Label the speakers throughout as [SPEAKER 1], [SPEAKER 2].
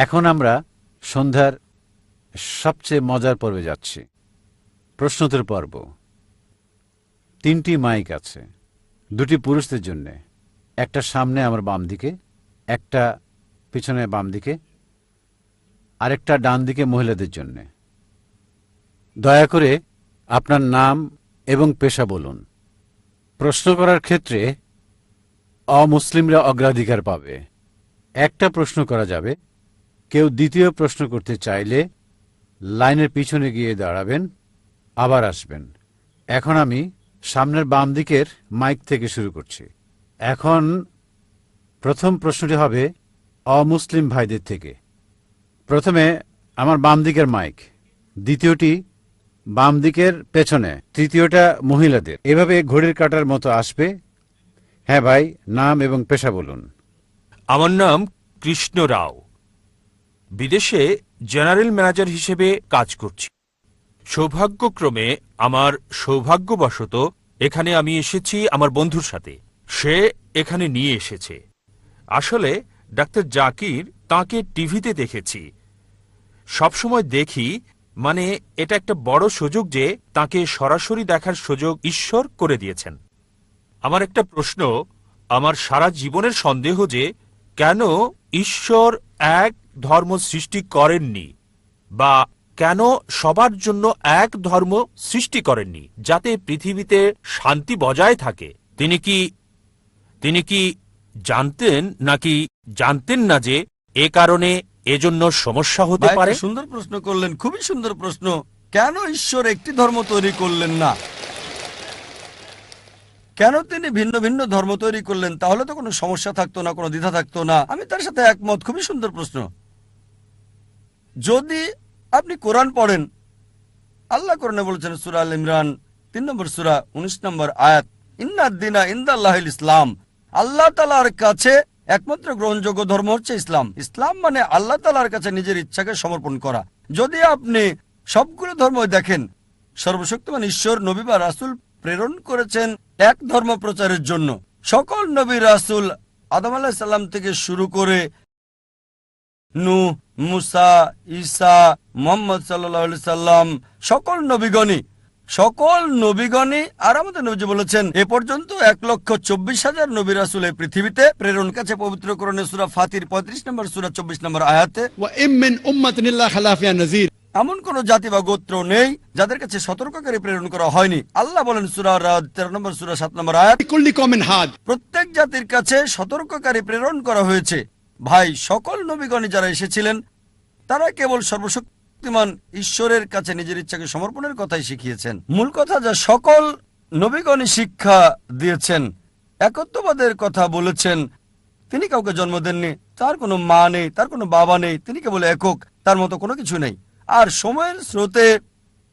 [SPEAKER 1] এখন আমরা সন্ধ্যার সবচেয়ে মজার পর্বে যাচ্ছি, প্রশ্নোত্তর পর্ব। 3টি মাইক আছে, 2টি পুরুষদের জন্য, একটা সামনে আমার বাম দিকে, একটা পিছনে বাম দিকে, আরেকটা ডান দিকে মহিলাদের জন্য। দয়া করে আপনার নাম এবং পেশা বলুন। প্রশ্ন করার ক্ষেত্রে অমুসলিমরা অগ্রাধিকার পাবে। একটা প্রশ্ন করা যাবে। কেউ দ্বিতীয় প্রশ্ন করতে চাইলে লাইনের পিছনে গিয়ে দাঁড়াবেন, আবার আসবেন। এখন আমি সামনের বাম দিকের মাইক থেকে শুরু করছি। এখন প্রথম প্রশ্নটি হবে অমুসলিম ভাইদের থেকে। প্রথমে আমার বাম দিকের মাইক, দ্বিতীয়টি বাম দিকের পেছনে, তৃতীয়টা মহিলাদের। এভাবে ঘড়ির কাঁটার মতো আসবে। হ্যাঁ ভাই, নাম এবং পেশা বলুন।
[SPEAKER 2] আমার নাম কৃষ্ণ রাও, বিদেশে জেনারেল ম্যানেজার হিসেবে কাজ করছি। সৌভাগ্যক্রমে আমার সৌভাগ্যবশত এখানে আমি এসেছি আমার বন্ধুর সাথে। সে এখানে নিয়ে এসেছে। আসলে ডাক্তার জাকির তাকে টিভিতে দেখেছি, সবসময় দেখি। মানে এটা একটা বড় সুযোগ যে তাকে সরাসরি দেখার সুযোগ ঈশ্বর করে দিয়েছেন। আমার একটা প্রশ্ন, আমার সারা জীবনের সন্দেহ যে কেন ঈশ্বর এক ধর্ম সৃষ্টি করেননি, বা কেন সবার জন্য এক ধর্ম সৃষ্টি করেননি যাতে পৃথিবীতে শান্তি বজায় থাকে। তিনি কি জানতেন নাকি জানতেন না যে এ কারণে এজন্য সমস্যা হতে পারে?
[SPEAKER 3] সুন্দর প্রশ্ন করলেন, খুবই সুন্দর প্রশ্ন। কেন ঈশ্বর একটি ধর্ম তৈরি করলেন না? কেন তিনি ভিন্ন ভিন্ন ধর্ম তৈরি করলেন? তাহলে তো কোনো সমস্যা থাকতো না, কোনো দ্বিধা থাকতো না। আমি তার সাথে একমত, খুবই সুন্দর প্রশ্ন। যদি আপনি কোরআন পড়েন, আল্লাহ কোরআনে বলেছেন সূরা আল ইমরান 3 নম্বর সূরা 19 নম্বর আয়াত, ইন্নাদ-দীনা ইনদাল্লাহিল ইসলাম। আল্লাহ তাআলার কাছে একমাত্র গ্রহণযোগ্য ধর্ম হচ্ছে ইসলাম। ইসলাম মানে আল্লাহ তাআলার কাছে নিজের ইচ্ছাকে সমর্পণ করা। যদি আপনি সবগুলো ধর্ম দেখেন, সর্বশক্তিমান ঈশ্বর নবী বা রাসূল প্রেরণ করেছেন এক ধর্ম প্রচারের জন্য। সকল নবী রাসূল আদম আলাইহিস সালাম থেকে শুরু করে নূহ, মুসা, ঈসা, মুহাম্মদ সাল্লাল্লাহু আলাইহি সাল্লাম, সকল নবীগণই আর আমাদের নবী বলেছেন এ পর্যন্ত 1,24,000 নবী রাসূল এই পৃথিবীতে প্রেরণ কাছে। পবিত্র কোরআনে সূরা ফাতির 35 নম্বর সূরা 24 নম্বর আয়াতে, ওয়া ইম মিন উম্মাতিন ইল্লা খালা ফিহা নাযীর, এমন কোন জাতি বা গোত্র নেই যাদের কাছে সতর্ককারী প্রেরণ করা হয়নি। আল্লাহ বলেন সূরা রাদ 13 নম্বর সূরা 7 নম্বর আয়াত, কুল্লি কওমিন হাদ, প্রত্যেক জাতির কাছে সতর্ককারী প্রেরণ করা হয়েছে। ভাই, সকল নবীগণ যারা এসেছিলেন তারা কেবল সর্বশক্তিমান ঈশ্বরের কাছে নিজের ইচ্ছাকে সমর্পণের কথাই শিখিয়েছেন। মূল কথা যা সকল নবীগণই শিক্ষা দিয়েছেন, একত্ববাদের কথা বলেছেন। তিনি কাউকে জন্ম দেননি, তার কোনো মা নেই, তার কোনো বাবা নেই, তিনি কেবল একক, তার মতো কোনো কিছু নেই। আর সময়ের স্রোতে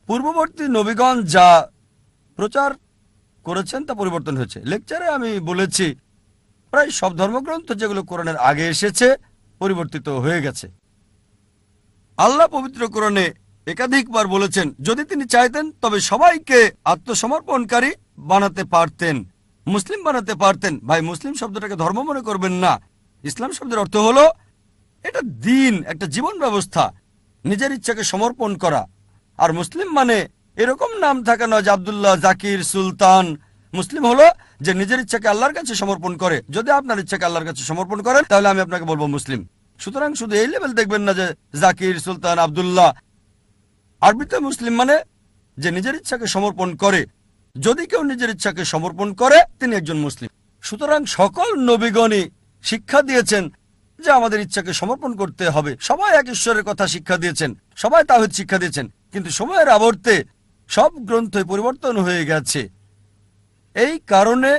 [SPEAKER 3] পূর্ববর্তী নবীগণ যা প্রচার করেছেন তা পরিবর্তন হয়েছে। লেকচারে আমি বলেছি প্রায় সব ধর্মগ্রন্থ যেগুলো কোরআনের আগে এসেছে পরিবর্তিত হয়ে গেছে। আল্লাহ পবিত্র কোরআনে একাধিকবার বলেছেন যদি তিনি চাইতেন তবে সবাইকে আত্মসমর্পণকারী বানাতে পারতেন, মুসলিম বানাতে পারতেন। ভাই, মুসলিম শব্দটাকে ধর্ম মনে করবেন না। ইসলাম শব্দের অর্থ হলো এটা দিন, একটা জীবন ব্যবস্থা, নিজের ইচ্ছাকে সমর্পণ করা। আর মুসলিম মানে এরকম নাম থাকা নয় যে আব্দুল্লাহ, জাকির, সুলতান। মুসলিম হলো যে নিজের ইচ্ছাকে আল্লাহর কাছে সমর্পণ করে। যদি আপনার ইচ্ছাকে আল্লাহর কাছে সমর্পণ করেন তাহলে আমি আপনাকে বলবো মুসলিম। সুতরাং শুধু এই লেভেল দেখবেন না যে জাকির, সুলতান, আব্দুল্লাহ। আরবিতে মুসলিম মানে যে নিজের ইচ্ছাকে সমর্পণ করে। যদি কেউ নিজের ইচ্ছাকে সমর্পণ করে তিনি একজন মুসলিম। সুতরাং সকল নবীগণই শিক্ষা দিয়েছেন যে আমাদের ইচ্ছাকে সমর্পণ করতে হবে। সবাই এক ঈশ্বরের কথা শিক্ষা দিয়েছেন, সবাই তাওহীদ শিক্ষা দিয়েছেন। কিন্তু সময়ের আবর্তে সব গ্রন্থই পরিবর্তন হয়ে গেছে। এই কারণে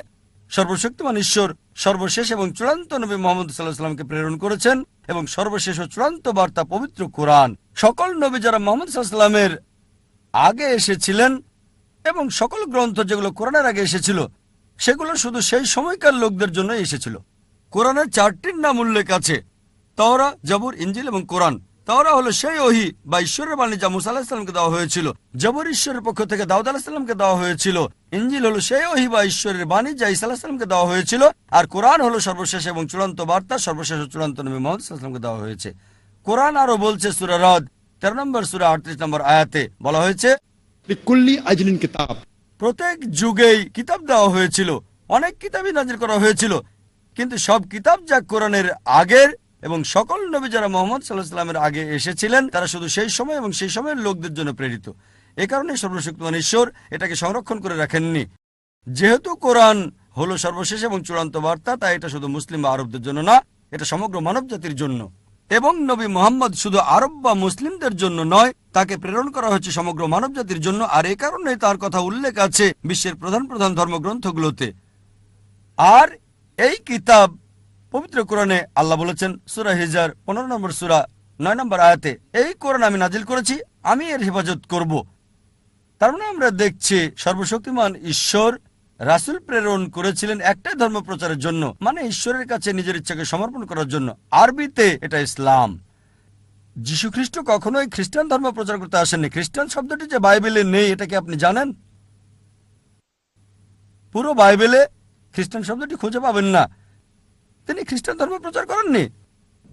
[SPEAKER 3] সর্বশক্তিমান ঈশ্বর সর্বশেষ এবং চূড়ান্ত নবী মুহাম্মদ সাল্লাল্লাহু আলাইহি ওয়াসাল্লামকে প্রেরণ করেছেন, এবং সর্বশেষ ও চূড়ান্ত বার্তা পবিত্র কোরআন। সকল নবী যারা মুহাম্মদ সাল্লাল্লাহু আলাইহি ওয়াসাল্লামের আগে এসেছিলেন এবং সকল গ্রন্থ যেগুলো কোরআনের আগে এসেছিল সেগুলো শুধু সেই সময়কার লোকদের জন্য এসেছিল। কোরআনের 4টির নাম উল্লেখ আছে, তাওরাত, জবুর, ইনজিল এবং কোরআন। তাওরাত হলো সেই ওহী বা ঈশ্বরের বাণী যা মুসা আলাইহিস সালামকে দেওয়া হয়েছিল। জবুর ঈশ্বরের পক্ষ থেকে দাউদ আলাইহিস সালামকে দেওয়া হয়েছিল। ইনজিল হলো সেই ওহী বা ঈশ্বরের বাণী যা ঈসা আলাইহিস সালামকে দেওয়া হয়েছিল। আর কোরআন হলো সর্বশেষ এবং চূড়ান্ত বার্তা, সর্বশেষ ও চূড়ান্ত নবী মুহাম্মদ সাল্লাল্লাহু আলাইহি ওয়াসাল্লামকে দেওয়া হয়েছে। কোরআন আরো বলছে সূরা রদ 13 নম্বর সূরা 38 নম্বর আয়াতে বলা হয়েছে,
[SPEAKER 4] লিকুল্লি আজলিন কিতাব।
[SPEAKER 3] প্রত্যেক যুগেই কিতাব দেওয়া হয়েছিল, অনেক কিতাবই নাজিল করা হয়েছিল, কিন্তু সব কিতাব যা কোরআনের আগের এবং সকল নবী যারা মুহাম্মদ সাল্লাল্লাহু আলাইহি ওয়াসাল্লামের আগে এসেছিলেন তারা শুধু সেই সময় এবং সেই সময়ের লোকদের জন্য প্রেরিত। এ কারণে সর্বশক্তিমান ঈশ্বর এটাকে সংরক্ষণ করে রাখেননি। যেহেতু কোরআন হলো সর্বশেষ এবং চূড়ান্ত বার্তা, তাই এটা শুধু মুসলিম বা আরবদের জন্য না, এটা সমগ্র মানব জাতির জন্য। এবং নবী মুহাম্মদ শুধু আরব বা মুসলিমদের জন্য নয়, তাকে প্রেরণ করা হয়েছে সমগ্র মানব জাতির জন্য। আর এ কারণে তার কথা উল্লেখ আছে বিশ্বের প্রধান প্রধান ধর্মগ্রন্থগুলোতে। আর এই কিতাব পবিত্র কোরআনে আল্লাহ বলেছেন সূরা হিজর 15 নম্বর সূরা 9 নম্বর আয়াতে, এই কোরআন আমি নাজিল করেছি, আমি এর হেফাজত করব। তার মানে আমরা দেখছি সর্বশক্তিমান ঈশ্বর রাসূল প্রেরণ করেছিলেন একটাই ধর্ম প্রচারের জন্য, মানে ঈশ্বরের কাছে নিজের ইচ্ছাকে সমর্পণ করার জন্য। আরবিতে এটা ইসলাম। যীশু খ্রিস্ট কখনোই খ্রিস্টান ধর্ম প্রচার করতে আসেননি। খ্রিস্টান শব্দটি যে বাইবেলে নেই এটা কি আপনি জানেন? পুরো বাইবেলে খ্রিস্টান শব্দটি খুঁজে পাবেন না। তিনি খ্রিস্টান ধর্ম প্রচার করেননি।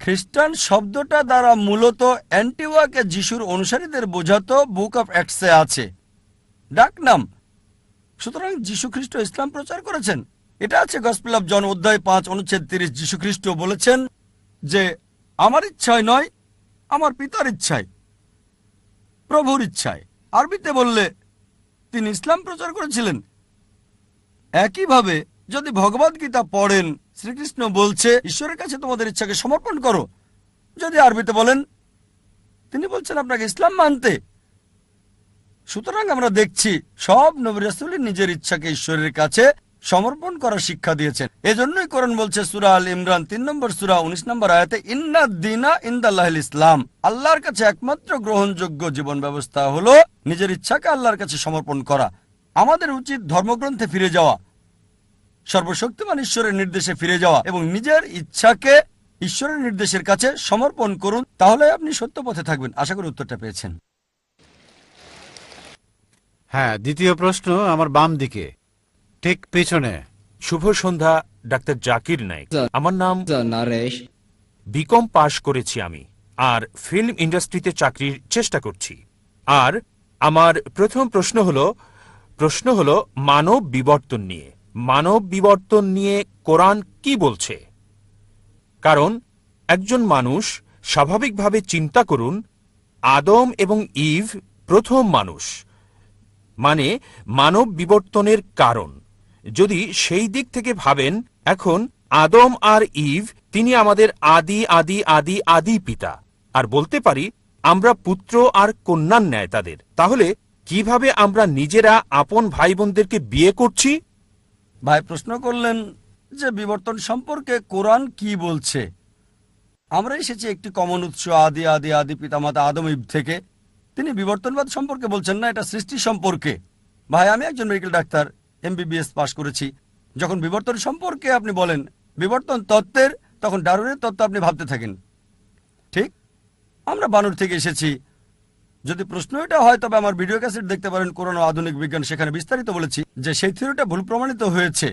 [SPEAKER 3] খ্রিস্টান শব্দটা দ্বারা মূলত অ্যান্টিওয়াকে যিশুর অনুসারীদের বোঝাতো বুক অফ অ্যাক্টসে আছে ডাক নাম। সুতরাং যীশু খ্রিস্ট ইসলাম প্রচার করেছেন। এটা আছে গসপেল অফ জন অধ্যায় 5 অনুচ্ছেদ 30। যীশু খ্রিস্ট বলেছেন যে আমার ইচ্ছায় নয়, আমার পিতার ইচ্ছায়, প্রভুর ইচ্ছায়। আরবিতে বললে তিনি ইসলাম প্রচার করেছিলেন। একইভাবে যদি ভগবদ গীতা পড়েন, শ্রীকৃষ্ণ বলছে ঈশ্বরের কাছে তোমাদের ইচ্ছাকে সমর্পণ করো। যদি আরবিতে বলেন, তিনি বলছেন আপনাকে ইসলাম মানতে। সুতরাং আমরা দেখছি সব নবী রাসূল নিজের ইচ্ছাকে ঈশ্বরের কাছে সমর্পণ করার শিক্ষা দিয়েছেন। এজন্যই কোরআন বলছে সূরা আল ইমরান 3 নম্বর সূরা 19 নম্বর আয়াতে, ইন্নাদ দীনা ইনদাল্লাহিল ইসলাম। আল্লাহর কাছে একমাত্র গ্রহণযোগ্য জীবন ব্যবস্থা হলো নিজের ইচ্ছাকে আল্লাহর কাছে সমর্পণ করা। আমাদের উচিত ধর্মগ্রন্থে ফিরে যাওয়া, সর্বশক্তিমান ঈশ্বরের নির্দেশে ফিরে যাওয়া এবং নিজের ইচ্ছাকে ঈশ্বরের নির্দেশের কাছে সমর্পণ করুন। তাহলে আপনি সত্য পথে থাকবেন। আশা করি উত্তরটা পেয়েছেন।
[SPEAKER 1] হ্যাঁ, দ্বিতীয় প্রশ্ন আমার বাম দিকে, ঠিক পেছনে।
[SPEAKER 2] শুভ সন্ধ্যা ডাক্তার জাকির নায়েক। আমার নাম
[SPEAKER 5] নরেশ।
[SPEAKER 2] বিকম পাশ করেছি আমি, আর ফিল্ম ইন্ডাস্ট্রিতে চাকরির চেষ্টা করছি। আর আমার প্রথম প্রশ্ন হলো মানব বিবর্তন নিয়ে। মানব বিবর্তন নিয়ে কোরআন কি বলছে? কারণ একজন মানুষ স্বাভাবিকভাবে চিন্তা করুন, আদম এবং ইভ প্রথম মানুষ, মানে মানব বিবর্তনের কারণ। যদি সেই দিক থেকে ভাবেন, এখন আদম আর ইভ তিনি আমাদের আদি আদি আদি আদি পিতা, আর বলতে পারি আমরা পুত্র আর কন্যার ন্যায় তাদের। তাহলে কিভাবে আমরা নিজেরা আপন ভাই বোনদেরকে বিয়ে করছি?
[SPEAKER 3] ভাই প্রশ্ন করলেন যে বিবর্তন সম্পর্কে কোরআন কি বলছে। আমরা এসেছি একটি কমন উৎস, আদি আদি আদি পিতামাতা আদম ইভ থেকে। তিনি বিবর্তনবাদ সম্পর্কে বলছেন না, এটা সৃষ্টি সম্পর্কে। ভাই আমি একজন মেডিকেল ডাক্তার, MBBS পাশ করেছি। যখন বিবর্তন সম্পর্কে আপনি বলেন বিবর্তন তত্ত্বের, তখন ডারউইনের তত্ত্ব আপনি ভাবতে থাকেন। ঠিক, আমরা বানর থেকে এসেছি। যদি প্রশ্ন এটা হয় তবে আমার ভিডিও ক্যাসেট দেখতে পারেন, কোরআন ও আধুনিক বিজ্ঞান, সেখানে বিস্তারিত বলেছি যে সেই থিওরিটা ভুল প্রমাণিত হয়েছে,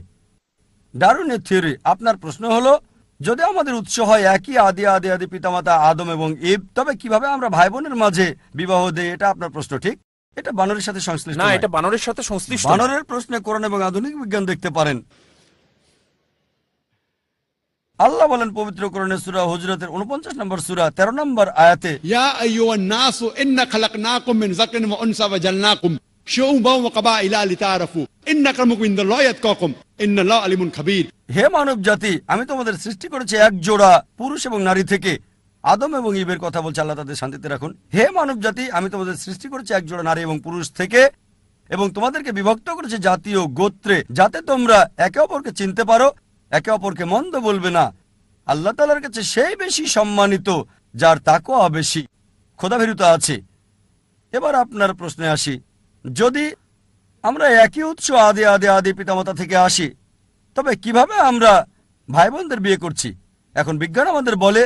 [SPEAKER 3] ডারউইনের থিওরি। আপনার প্রশ্ন হলো যদি আমাদের উৎস হয় একই আদি আদি আদি পিতামাতা আদম এবং ইভ, তবে কিভাবে আমরা ভাই বোনের মাঝে বিবাহ দেই? এটা আপনার প্রশ্ন। ঠিক, এটা বানরের সাথে সংশ্লিষ্ট
[SPEAKER 2] না,
[SPEAKER 3] নয়।
[SPEAKER 2] এটা বানরের সাথে সংশ্লিষ্ট নয়।
[SPEAKER 3] বানরের প্রশ্নে কোরআন এবং আধুনিক বিজ্ঞান দেখতে পারেন। আল্লাহ বলেন পবিত্র কোরআনের সূরা হুজরাতের 49 নম্বর সূরা 13 নম্বর আয়াতে,
[SPEAKER 4] ইয়া আইয়ুহান নাসু ইন্না খালাকনাকুম মিন যাকরিন ওয়া উনসা ওয়া জালনাকুম শুউবান ওয়া কাবাইলা লিতাআরাফু ইন্না আক্রামাকুম ইনদাল্লাহি আতকাকুম ইন্নাল্লাহু আলিমুন খাবীর।
[SPEAKER 3] হে মানব জাতি, আমি তোমাদের সৃষ্টি করেছি এক জোড়া পুরুষ এবং নারী থেকে। আদম এবং ইভের কথা বলছে, আল্লাহ তাদের শান্তিতে রাখুন। হে মানব জাতি, আমি তোমাদের সৃষ্টি করেছি এক জোড়া নারী এবং পুরুষ থেকে, এবং তোমাদেরকে বিভক্ত করেছি জাতি ও গোত্রে, যাতে তোমরা একে অপরকে চিনতে পারো, একে অপরকে মন্দ বলবে না। আল্লাহ তাআলার কাছে সেই বেশি সম্মানিত যার তাকওয়া বেশি, খোদাভীরুতা আছে। এবার আপনার প্রশ্নে আসি, যদি আমরা একই উৎস আদি আদি আদি পিতামাতা থেকে আসি, তবে কিভাবে আমরা ভাই বোনদের বিয়ে করছি? এখন বিজ্ঞান আমাদের বলে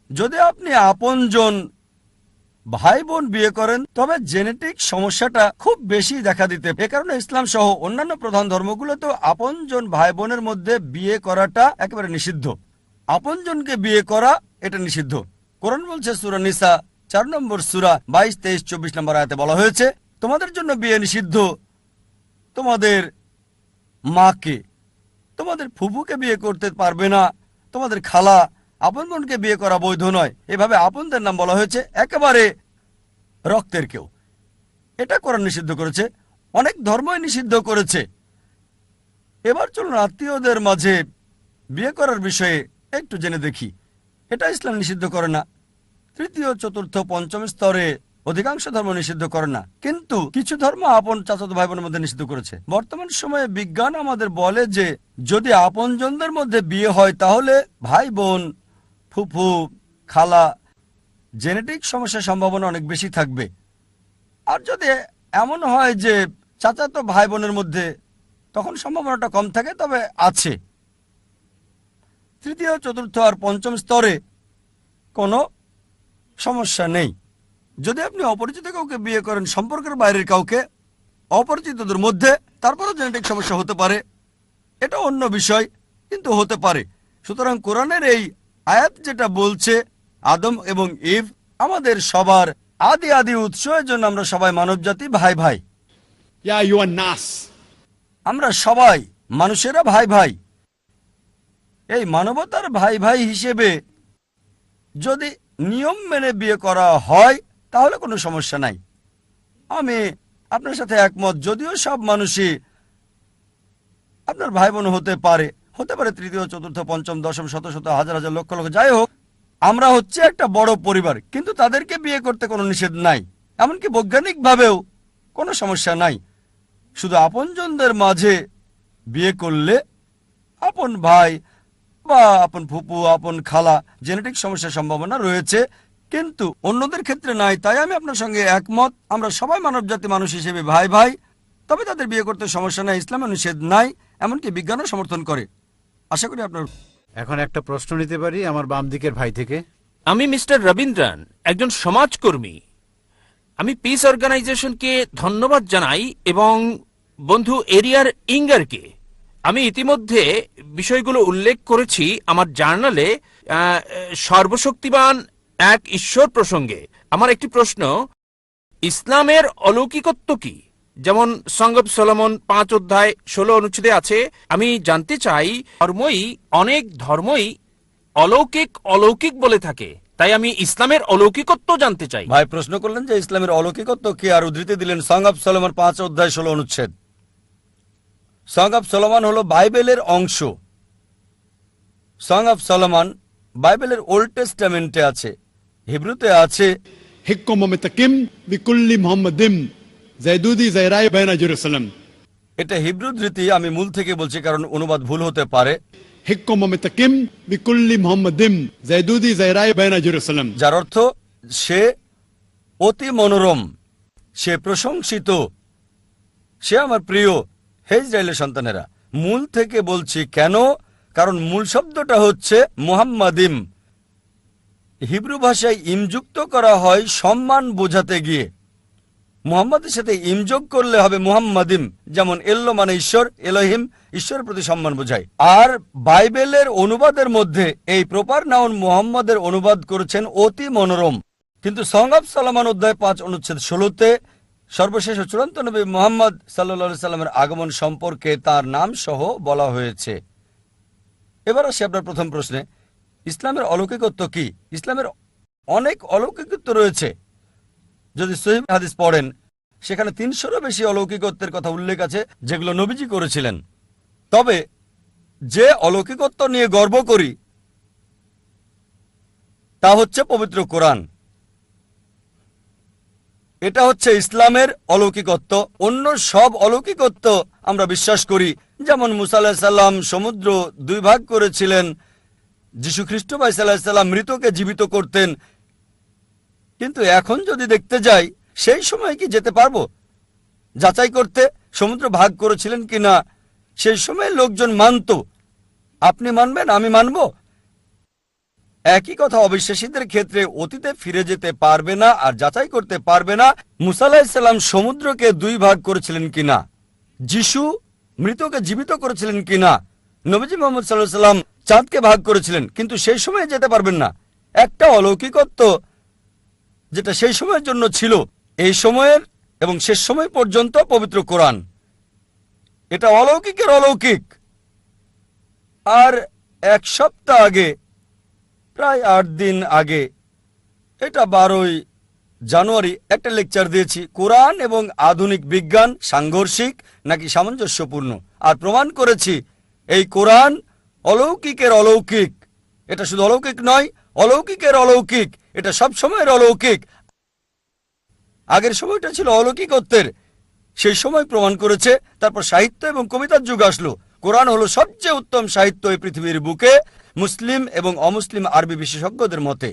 [SPEAKER 3] যদি আপনি আপনজন ভাই বোন বিয়ে করেন তবে জেনেটিক সমস্যাটা খুব বেশি দেখা দিতে। এ কারণে ইসলাম সহ অন্যান্য প্রধান ধর্মগুলোতেও আপনজন ভাই বোনের মধ্যে বিয়ে করাটা একেবারে নিষিদ্ধ। আপনজনকে বিয়ে করা এটা নিষিদ্ধ। কোরআন বলছে সূরা নিসা 4 নম্বর সূরা 22, 23, 24 নম্বর আয়াতে বলা হয়েছে, তোমাদের জন্য বিয়ে নিষিদ্ধ তোমাদের মাকে, তোমাদের ফুফুকে বিয়ে করতে পারবে না, তোমাদের খালা, আপন বোনকে বিয়ে করা বৈধ নয়। এভাবে আপনদের নাম বলা হয়েছে, একেবারে রক্তের কেউ। এটা কোরআন নিষিদ্ধ করেছে, অনেক ধর্মই নিষিদ্ধ করেছে। এবার চলুন আত্মীয়দের মাঝে বিয়ে করার বিষয়ে একটু জেনে দেখি। এটা ইসলাম নিষিদ্ধ করে না। তৃতীয়, চতুর্থ, পঞ্চম স্তরে অধিকাংশ ধর্ম নিষিদ্ধ করে না, কিন্তু কিছু ধর্ম আপন চাচাতো ভাই বোনের মধ্যে নিষিদ্ধ করেছে। বর্তমান সময়ে বিজ্ঞান আমাদের বলে যে যদি আপনজনদের মধ্যে বিয়ে হয় তাহলে ভাই বোন, ফুফু, খালা, জেনেটিক সমস্যার সম্ভাবনা অনেক বেশি থাকবে। আর যদি এমন হয় যে চাচাতো ভাই বোনের মধ্যে, তখন সম্ভাবনাটা কম থাকে, তবে আছে। তৃতীয়, চতুর্থ আর পঞ্চম স্তরে কোনো সমস্যা নেই। যদি আপনি অপরিচিত কাউকে বিয়ে করেন, সম্পর্কের বাইরের কাউকে, অপরিচিতদের মধ্যে, তারপরও জেনেটিক সমস্যা হতে পারে, এটা অন্য বিষয়, কিন্তু হতে পারে। সুতরাং কোরআনের এই আয়াত যেটা বলছে আদম এবং ইভ আমাদের সবার আদি উৎস, এর জন্য আমরা সবাই মানবজাতি, ভাই ভাই।
[SPEAKER 4] ইয়া আইয়ুহান নাস,
[SPEAKER 3] আমরা সবাই মানুষেরা ভাই ভাই। এই মানবতার ভাই ভাই হিসেবে যদি নিয়ম মেনে বিয়ে করা হয় তাহলে কোনো সমস্যা নাই। আমি আপনার সাথে একমত, যদিও সব মানুষই আপনার ভাই বোন হতে পারে, তৃতীয়, চতুর্থ, পঞ্চম, দশম, শত শত, হাজার হাজার, লক্ষ লক্ষ, যাই হোক, আমরা হচ্ছে একটা বড় পরিবার, কিন্তু তাদেরকে বিয়ে করতে কোনো নিষেধ নাই। এমনকি বৈজ্ঞানিকভাবেও কোনো সমস্যা নাই। শুধু আপনজনদের মাঝে বিয়ে করলে আপন ভাই বা আপন ফুপু, আপন খালা, জেনেটিক সমস্যার সম্ভাবনা রয়েছে, কিন্তু অন্যদের ক্ষেত্রে নাই। তাই আমি আপনার সঙ্গে একমত, আমরা সবাই মানবজাতি, মানুষ হিসেবে ভাই ভাই। তবে তাদের বিয়ে করতে সমস্যা নাই, ইসলামে নিষেধ নাই, এমনকি বিজ্ঞানও সমর্থন করে। আশা করি আপনার।
[SPEAKER 1] এখন একটা প্রশ্ন নিতে পারি আমার বাম দিকের ভাই থেকে।
[SPEAKER 2] আমি মিস্টার রবীন্দ্রন, একজন সমাজকর্মী। আমি পিস অর্গানাইজেশনকে ধন্যবাদ জানাই এবং বন্ধু এরিয়ার ইঙ্গারকে। আমি ইতিমধ্যে বিষয়গুলো উল্লেখ করেছি আমার জার্নালে সর্বশক্তিমান এক ঈশ্বর প্রসঙ্গে। আমার একটি প্রশ্ন, ইসলামের অলৌকিকত্ব কি? যেমন সং অব সলোমন 5 অধ্যায় 16 অনুচ্ছেদে আছে। আমি জানতে চাই, অনেক ধর্মই অলৌকিক অলৌকিক বলে থাকে, তাই আমি ইসলামের অলৌকিকত্ব জানতে চাই।
[SPEAKER 3] ভাই প্রশ্ন করলেন যে ইসলামের অলৌকিকত্ব কি, আর উদ্ধৃতি দিলেন সং অব সলোমন 5 অধ্যায় 16 অনুচ্ছেদ। সং অব সলোমন হলো বাইবেলের অংশ। সং অব সলোমন বাইবেলের ওল্ড টেস্টামেন্টে আছে, হিব্রুতে আছে।
[SPEAKER 4] হিককুম মুতাকিম বিকুল্লি মুহাম্মাদিম জাইদুদি জাইরাই বাইনা জেরুসালাম।
[SPEAKER 3] এটা হিব্রু ধৃতি, আমি মূল থেকে বলছি কারণ অনুবাদ ভুল হতে পারে।
[SPEAKER 4] হিককুম মুতাকিম বিকুল্লি মুহাম্মাদিম জাইদুদি জাইরাই বাইনা জেরুসালাম,
[SPEAKER 3] যার অর্থ সে অতি মনোরম, সে প্রশংসিত, সে আমার প্রিয়, হে ইসরায়েলের সন্তানেরা। মূল থেকে বলছি কেন, কারণ মূল শব্দটা হচ্ছে মুহাম্মাদিম। হিব্রু ভাষায় ইমযুক্ত করা হয় সম্মান বোঝাতে গিয়ে। মুহাম্মাদের সাথে ইমযোগ করলে হবে মুহাম্মাদিম, যেমন এল্লো মানে ঈশ্বর, এলোহিম ঈশ্বরের প্রতি সম্মান বোঝায়। আর বাইবেলের অনুবাদের মধ্যে এই প্রপার নাউন মুহাম্মাদের অনুবাদ করেছেন অতি মনোরম। কিন্তু সং অব সলোমন অধ্যায় 5 অনুচ্ছেদ 16-তে সর্বশেষ ও চূড়ান্ত নবী মুহাম্মদ সাল্লাল্লাহু সাল্লামের আগমন সম্পর্কে তার নাম সহ বলা হয়েছে। এবার আসি আপনার প্রথম প্রশ্নে, ইসলামের অলৌকিকত্ব কি? ইসলামের অনেক অলৌকিকত্ব রয়েছে। যদি সহিহ হাদিস পড়েন, সেখানে 300-রও বেশি অলৌকিকত্বের কথা উল্লেখ আছে, যেগুলো নবীজি করেছিলেন। তবে যে অলৌকিকত্ব নিয়ে গর্ব করি তা হচ্ছে পবিত্র কোরআন। এটা হচ্ছে ইসলামের অলৌকিকত্ব। অন্য সব অলৌকিকত্ব আমরা বিশ্বাস করি, যেমন মুসা আলাইহিস সালাম সমুদ্র 2 ভাগ করেছিলেন, যীশু খ্রিস্ট ভাই সাল্লাল্লাহু আলাইহি সাল্লাম মৃতকে জীবিত করতেন। কিন্তু এখন যদি দেখতে যাই, সেই সময় কি যেতে পারবো যাচাই করতে সমুদ্র ভাগ করেছিলেন কিনা? সেই সময় লোকজন মানত, আপনি মানবেন, আমি মানব। একই কথা অবিশ্বাসীদের ক্ষেত্রে অতীতে ফিরে যেতে পারবে না আর যাচাই করতে পারবে না মুসা আলাইহিস সালাম সমুদ্রকে 2 ভাগ করেছিলেন কিনা, যিশু মৃতকে জীবিত করেছিলেন কিনা, নবীজি মুহাম্মদ সাল্লাল্লাহু আলাইহি সাল্লাম চাঁদকে ভাগ করেছিলেন, কিন্তু সেই সময় যেতে পারবেন না। একটা অলৌকিকত্ব যেটা সেই সময়ের জন্য ছিল, এই সময়ের এবং শেষ সময় পর্যন্ত পবিত্র কোরআন। এটা অলৌকিকের অলৌকিক। আর এক সপ্তাহ আগে, প্রায় 8 দিন আগে, এটা 12ই জানুয়ারি, একটা লেকচার দিয়েছি, কোরআন এবং আধুনিক বিজ্ঞান সাংঘর্ষিক নাকি সামঞ্জস্যপূর্ণ, আর প্রমাণ করেছি এই কোরআন অলৌকিকের অলৌকিক। এটা শুধু অলৌকিক নয়, অলৌকিকের অলৌকিক, এটা সব সময়ের অলৌকিক। আগের সময়টা ছিল অলৌকিকত্বের, সেই সময় প্রমাণ করেছে। তারপর সাহিত্য এবং কবিতার যুগ আসলো। কোরআন হলো সবচেয়ে উত্তম সাহিত্য এই পৃথিবীর বুকে, মুসলিম এবং অমুসলিম আরবি বিশেষজ্ঞদের মতে।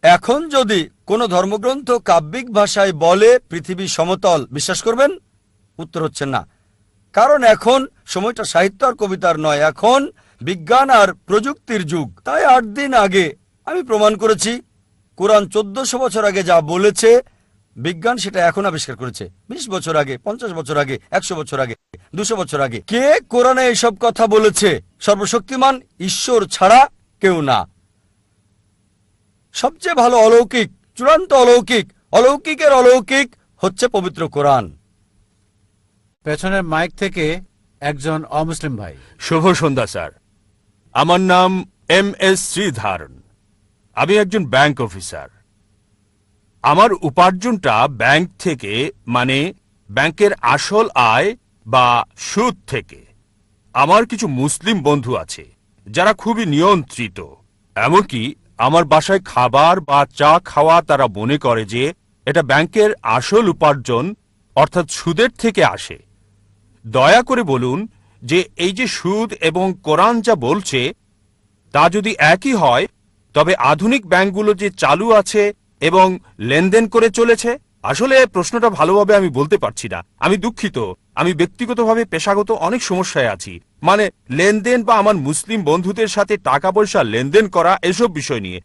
[SPEAKER 3] এখন যদি কোনো ধর্মগ্রন্থ কাব্যিক ভাষায় বলে পৃথিবী সমতল, বিশ্বাস করবেন? উত্তর হচ্ছে না। কারণ এখন সময়টা সাহিত্য আর কবিতার নয়, এখন বিজ্ঞান আর প্রযুক্তির যুগ। তাই 8 দিন আগে আমি প্রমাণ করেছি কোরআন 1400 বছর আগে যা বলেছে, বিজ্ঞান সেটা এখন আবিষ্কার করেছে। 20 বছর আগে, 50 বছর আগে, 100 বছর আগে, 200 বছর আগে। কে কোরআনে এসব কথা বলেছে? সর্বশক্তিমান ঈশ্বর ছাড়া কেউ না। সবচেয়ে ভালো অলৌকিক, চূড়ান্ত অলৌকিক, অলৌকিকের অলৌকিক হচ্ছে পবিত্র কোরআন।
[SPEAKER 1] পেছনের মাইক থেকে একজন অমুসলিম ভাই।
[SPEAKER 2] শুভ সন্ধ্যা স্যার, আমার নাম MS শ্রীধরন। আমি একজন ব্যাংক অফিসার। আমার উপার্জনটা ব্যাংক থেকে, মানে ব্যাংকের আসল আয় বা সুদ থেকে। আমার কিছু মুসলিম বন্ধু আছে যারা খুবই নিয়ন্ত্রিত। এমনকি আমার বাসায় খাবার বা চা খাওয়া তারা মনে করে যে এটা ব্যাংকের আসল উপার্জন, অর্থাৎ সুদের থেকে আসে। দয়া করে বলুন যে এই যে সুদ এবং কোরআন যা বলছে তা যদি একই হয়, তবে আধুনিক ব্যাংকগুলো যে চালু আছে এবং লেনদেন করে চলেছে। আসলে প্রশ্নটা ভালোভাবে আমি বলতে পারছি না, আমি দুঃখিত। আমি ব্যক্তিগতভাবে পেশাগত অনেক সমস্যায় আছি, মানে লেনদেন বা আমার মুসলিম বন্ধুদের সাথে টাকা পয়সা লেনদেন করা, এসব বিষয় নিয়ে।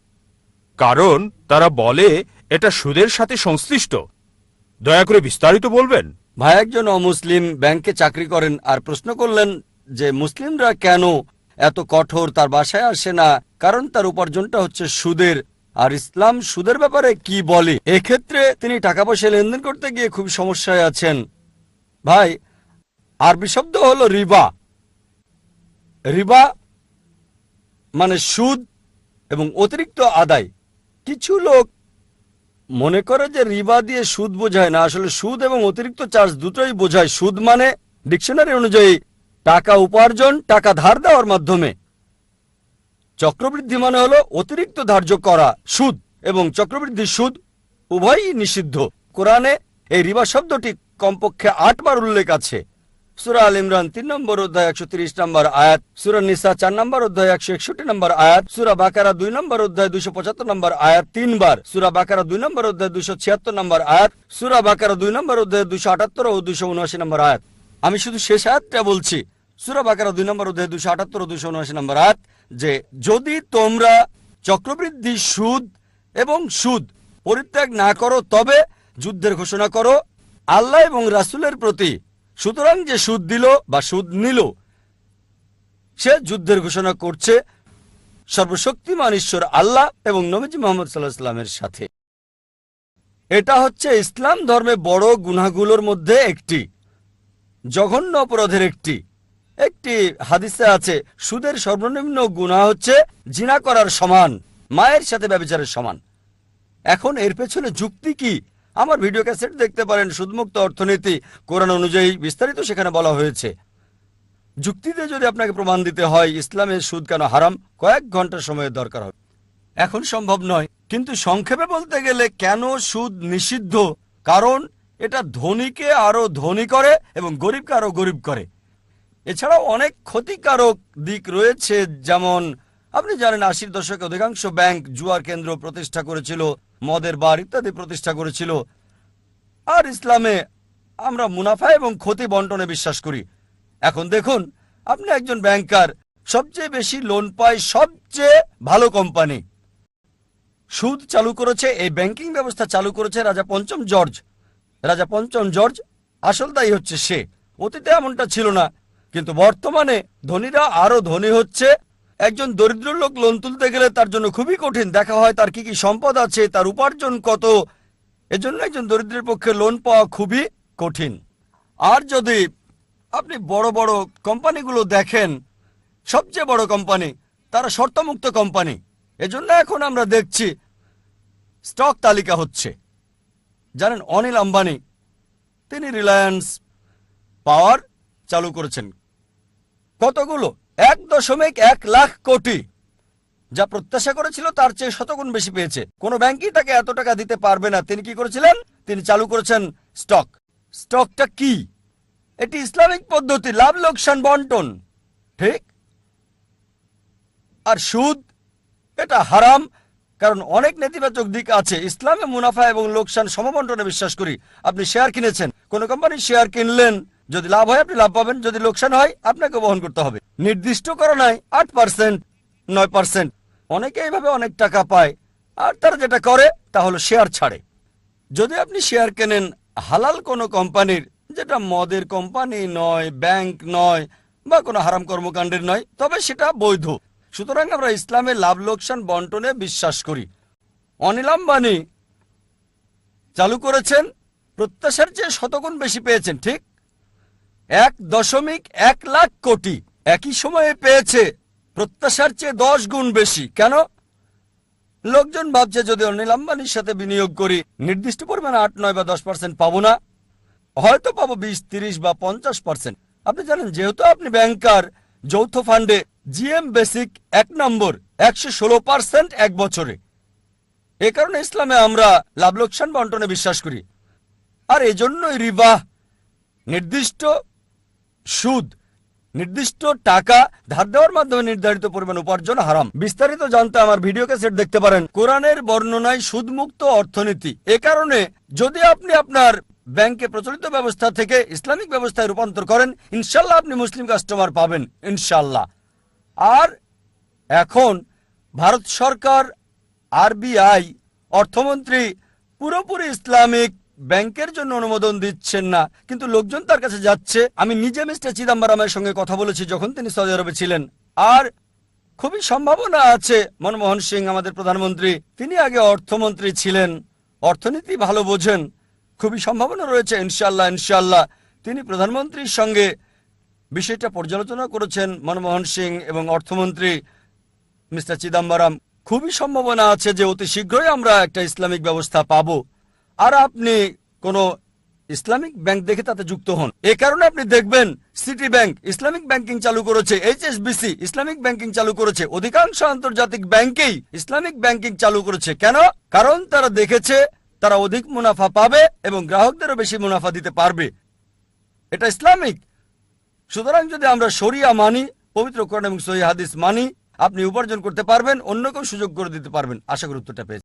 [SPEAKER 2] কারণ তারা বলে এটা সুদের সাথে সংশ্লিষ্ট। দয়া করে বিস্তারিত বলবেন।
[SPEAKER 3] ভাই একজন অমুসলিম ব্যাংকে চাকরি করেন আর প্রশ্ন করলেন যে মুসলিমরা কেন এত কঠোর, তার বাসায় আসে না, কারণ তার উপার্জনটা হচ্ছে সুদের। আর ইসলাম সুদের ব্যাপারে কি বলে? এক্ষেত্রে তিনি টাকা পয়সা লেনদেন করতে গিয়ে খুব সমস্যায় আছেন। ভাই, আরবি শব্দ হলো রিবা। রিবা মানে সুদ এবং অতিরিক্ত আদায়। কিছু লোক মনে করে যে রিবা দিয়ে সুদ বোঝায় না, আসলে সুদ এবং অতিরিক্ত চার্জ দুটোই বোঝায়। সুদ মানে ডিকশনারি অনুযায়ী টাকা উপার্জন, টাকা ধার দেওয়ার মাধ্যমে। চক্রবৃদ্ধি মানে হলো অতিরিক্ত ধার্য করা সুদ, এবং চক্রবৃদ্ধি সুদ উভয়ই নিষিদ্ধ। কোরআনে এই রিবা শব্দটি কমপক্ষে 8 বার উল্লেখ আছে। সূরা আল ইমরান 3 নম্বর অধ্যায় 130 নম্বর আয়াত, সূরা নিসা 4 নম্বর অধ্যায় 161 নম্বর আয়াত, সূরা বাকারা 2 নম্বর অধ্যায় 275 নম্বর আয়াত 3 বার, সূরা বাকারা 2 নম্বর অধ্যায় 276 নম্বর আয়াত, সূরা বাকারা 2 নম্বর অধ্যায় 278 ও 279 নম্বর আয়াত। আমি শুধু শেষ আয়াতটা বলছি, সূরা বাকারা 2 নম্বর অধ্যায় 278 ও 279 নম্বর আয়াত, যে যদি তোমরা চক্রবৃদ্ধি সুদ এবং সুদ পরিত্যাগ না করো তবে যুদ্ধের ঘোষণা করো আল্লাহ এবং রাসূলের প্রতি। সুতরাং যে সুদ দিল বা সুদ নিল সে যুদ্ধের ঘোষণা করছে সর্বশক্তিমান ঈশ্বর আল্লাহ এবং নবীজি মুহাম্মদ সাল্লাল্লাহু আলাইহি ওয়াসাল্লামের সাথে। এটা হচ্ছে ইসলাম ধর্মে বড় গুনাহগুলোর মধ্যে একটি, জঘন্য অপরাধের একটি। একটি হাদিসে আছে সুদের সর্বনিম্ন গুনাহ হচ্ছে জিনা করার সমান, মায়ের সাথে ব্যভিচারের সমান। এখন এর পেছনে যুক্তি কি? আমার ভিডিও ক্যাসেট দেখতে পারেন, সুদমুক্ত অর্থনীতি, কোরআন অনুযায়ী বিস্তারিত সেখানে বলা হয়েছে। যুক্তিতে যদি আপনাকে প্রমাণ দিতে হয় ইসলামের সুদ কেন হারাম, কয়েক ঘন্টা সময়ের দরকার হবে। এখন সম্ভব নয়, কিন্তু সংক্ষেপে বলতে গেলে কেন সুদ নিষিদ্ধ, কারণ এটা ধনীকে আরো ধনী করে এবং গরিবকে আরো গরিব করে। এছাড়াও অনেক ক্ষতিকারক দিক রয়েছে, যেমন আপনি জানেন 80-র দশকে অধিকাংশ ব্যাংক জুয়ার কেন্দ্র প্রতিষ্ঠা করেছিল, মদের বার ইত্যাদি প্রতিষ্ঠা করেছিল। আর ইসলামে আমরা মুনাফা এবং ক্ষতি বন্টনে বিশ্বাস করি। এখন দেখুন, আপনি একজন ব্যাংকার, সবচেয়ে বেশি লোন পায় সবচেয়ে ভালো কোম্পানি। সুদ চালু করেছে, এই ব্যাংকিং ব্যবস্থা চালু করেছে রাজা পঞ্চম জর্জ। রাজা পঞ্চম জর্জ, আসল দায়ী হচ্ছে সে। অতীতে এমনটা ছিল না, কিন্তু বর্তমানে ধনীরা আরো ধনী হচ্ছে, আর গরিবরা আরো গরিব হচ্ছে। এখন দেখুন, আপনি একজন ব্যাংকার, সবচেয়ে বেশি লোন পায় সবচেয়ে ভালো কোম্পানি। সুদ চালু করেছে, এই ব্যাংকিং ব্যবস্থা চালু করেছে রাজা পঞ্চম জর্জ। রাজা পঞ্চম জর্জ, আসল দায়ী হচ্ছে সে। একজন দরিদ্র লোক লোন তুলতে গেলে তার জন্য খুবই কঠিন। দেখা হয় তার কি কি সম্পদ আছে, তার উপার্জন কত। এজন্য একজন দরিদ্রের পক্ষে লোন পাওয়া খুবই কঠিন। আর যদি আপনি বড় বড় কোম্পানিগুলো দেখেন, সবচেয়ে বড় কোম্পানি, তারা শর্তমুক্ত কোম্পানি। এজন্য এখন আমরা দেখছি স্টক তালিকা হচ্ছে। জানেন অনিল আম্বানি, তিনি রিলায়েন্স পাওয়ার চালু করেছেন। কতগুলো? 1.1 লাখ কোটি। যা প্রত্যাশা করেছিল তার চেয়ে শতগুণ বেশি পেয়েছে। কোনো ব্যাংকই তাকে এত টাকা দিতে পারবে না। তিনি কি করেছিলেন? তিনি চালু করেছেন স্টক। স্টকটা কি? এটি ইসলামিক পদ্ধতি, লাভ লোকসান বন্টন, ঠিক? আর সুদ, এটা হারাম। কারণ অনেক নেতিবাচক দিক আছে। ইসলামে মুনাফা এবং লোকসান সমবন্টনে বিশ্বাস করি। আপনি শেয়ার কিনেছেন, কোন কোম্পানির শেয়ার কিনলেন, যদি লাভ হয় আপনি লাভ পাবেন, যদি লোকসান হয় আপনাকে বহন করতে হবে। নির্দিষ্ট করা নাই 8%, 9%। অনেকে এইভাবে অনেক টাকা পায়। আর তারা যেটা করে তা হলো শেয়ার ছাড়ে। যদি আপনি শেয়ার কেনেন হালাল কোনো কোম্পানির, যেটা মদের কোম্পানি নয়, ব্যাংক নয়, বা কোনো হারাম কর্মকাণ্ডের নয়, তবে সেটা বৈধ। সুতরাং আমরা ইসলামে লাভ লোকসান বন্টনে বিশ্বাস করি। অনিল আম্বানি চালু করেছেন, প্রত্যাশার চেয়ে শতগুণ বেশি পেয়েছেন, ঠিক? 1.1 লাখ কোটি একই সময়ে পেয়েছে, প্রত্যাশার চেয়ে 10 গুণ বেশি। কেন? লোকজন ভাবছে যদি অনিল আম্বানির সাথে বিনিয়োগ করি নির্দিষ্ট পরিমাণে 8, 9 বা 10% পাবো না, হয়তো পাবো 20, 30 বা 50%। আপনি জানেন, যেহেতু আপনি ব্যাংকার, যৌথ ফান্ডে জিএম বেসিক 1 নম্বর 116% এক বছরে। এ কারণে ইসলামে আমরা লাভ লোকসান বন্টনে বিশ্বাস করি। আর এজন্যই রিবা, নির্দিষ্ট সুদ, নির্দিষ্ট টাকা ধার দেওয়ার মাধ্যমে নির্ধারিত পরিমাণ উপার্জন হারাম। বিস্তারিত জানতে আমার ভিডিও ক্যাসেট দেখতে পারেন। কোরআনের বর্ণনায় সুদমুক্ত অর্থনীতি। এ কারণে যদি আপনি আপনার ব্যাংকে প্রচলিত ব্যবস্থা থেকে ইসলামিক ব্যবস্থায় রূপান্তর করেন, ইনশাল্লাহ আপনি মুসলিম কাস্টমার পাবেন, ইনশাল্লাহ। আর এখন ভারত সরকার, আরবিআই, অর্থমন্ত্রী পুরোপুরি ইসলামিক ব্যাংকের জন্য অনুমোদন দিচ্ছেন না, কিন্তু লোকজন তার কাছে যাচ্ছে। আমি নিজে মিস্টার চিদাম্বরমের সঙ্গে কথা বলেছি যখন তিনি সৌদি আরবে ছিলেন। আর খুবই সম্ভাবনা আছে মনমোহন সিং, আমাদের প্রধানমন্ত্রী, তিনি আগে অর্থমন্ত্রী ছিলেন, অর্থনীতি ভালো বোঝেন। খুবই সম্ভাবনা রয়েছে ইনশাল্লাহ, ইনশাল্লাহ তিনি প্রধানমন্ত্রীর সঙ্গে বিষয়টা পর্যালোচনা করেছেন, মনমোহন সিং এবং অর্থমন্ত্রী মিস্টার চিদাম্বরম। খুবই সম্ভাবনা আছে যে অতি শীঘ্রই আমরা একটা ইসলামিক ব্যবস্থা পাব। আর আপনি কোনো ইসলামিক ব্যাংক দেখে তাতে যুক্ত হন। এ কারণে আপনি দেখবেন সিটি ব্যাংক ইসলামিক ব্যাংকিং চালু করেছে, এইচএসবিসি ইসলামিক ব্যাংকিং চালু করেছে, অধিকাংশ আন্তর্জাতিক ব্যাংকেই ইসলামিক ব্যাংকিং চালু করেছে। কেন? কারণ তারা দেখেছে তারা অধিক মুনাফা পাবে এবং গ্রাহকদেরও বেশি মুনাফা দিতে পারবে। এটা ইসলামিক। সুতরাং যদি আমরা শরিয়া মানি, পবিত্র কোরআন এবং সহিহ হাদিস মানি, আপনি উপার্জন করতে পারবেন, অন্য কেউ সুযোগ করে দিতে পারবেন। আশা করি উত্তরটা পেয়েছেন।